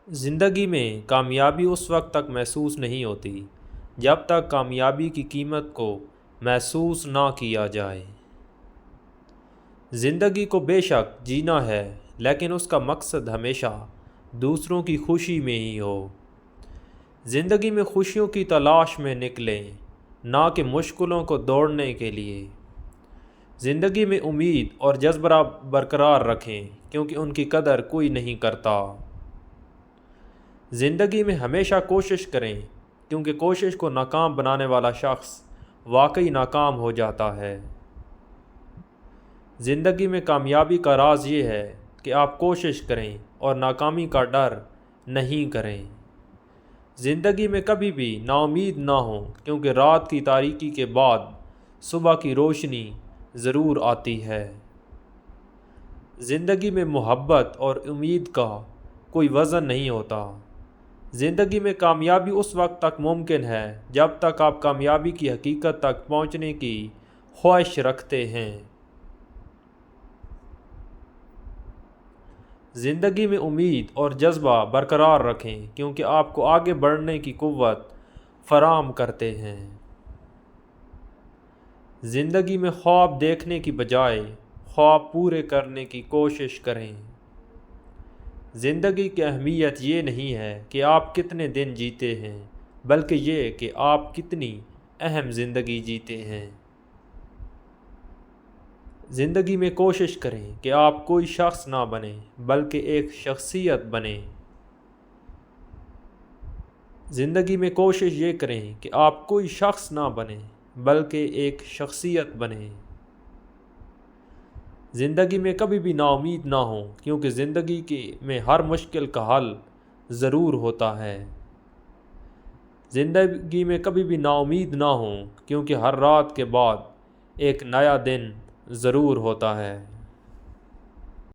زندگی میں کامیابی اس وقت تک محسوس نہیں ہوتی جب تک کامیابی کی قیمت کو محسوس نہ کیا جائے۔ زندگی کو بے شک جینا ہے، لیکن اس کا مقصد ہمیشہ دوسروں کی خوشی میں ہی ہو۔ زندگی میں خوشیوں کی تلاش میں نکلیں، نہ کہ مشکلوں کو دوڑنے کے لیے۔ زندگی میں امید اور جذبہ برقرار رکھیں، کیونکہ ان کی قدر کوئی نہیں کرتا۔ زندگی میں ہمیشہ کوشش کریں، کیونکہ کوشش کو ناکام بنانے والا شخص واقعی ناکام ہو جاتا ہے۔ زندگی میں کامیابی کا راز یہ ہے کہ آپ کوشش کریں اور ناکامی کا ڈر نہیں کریں۔ زندگی میں کبھی بھی نا امید نہ ہوں، کیونکہ رات کی تاریکی کے بعد صبح کی روشنی ضرور آتی ہے۔ زندگی میں محبت اور امید کا کوئی وزن نہیں ہوتا۔ زندگی میں کامیابی اس وقت تک ممکن ہے جب تک آپ کامیابی کی حقیقت تک پہنچنے کی خواہش رکھتے ہیں۔ زندگی میں امید اور جذبہ برقرار رکھیں، کیونکہ آپ کو آگے بڑھنے کی قوت فراہم کرتے ہیں۔ زندگی میں خواب دیکھنے کی بجائے خواب پورے کرنے کی کوشش کریں۔ زندگی کی اہمیت یہ نہیں ہے کہ آپ کتنے دن جیتے ہیں، بلکہ یہ کہ آپ کتنی اہم زندگی جیتے ہیں۔ زندگی میں کوشش کریں کہ آپ کوئی شخص نہ بنیں، بلکہ ایک شخصیت بنیں۔ زندگی میں کوشش یہ کریں کہ آپ کوئی شخص نہ بنیں، بلکہ ایک شخصیت بنیں۔ زندگی میں کبھی بھی نا امید نہ ہوں، کیونکہ زندگی میں ہر مشکل کا حل ضرور ہوتا ہے۔ زندگی میں کبھی بھی نا امید نہ ہوں، کیونکہ ہر رات کے بعد ایک نیا دن ضرور ہوتا ہے۔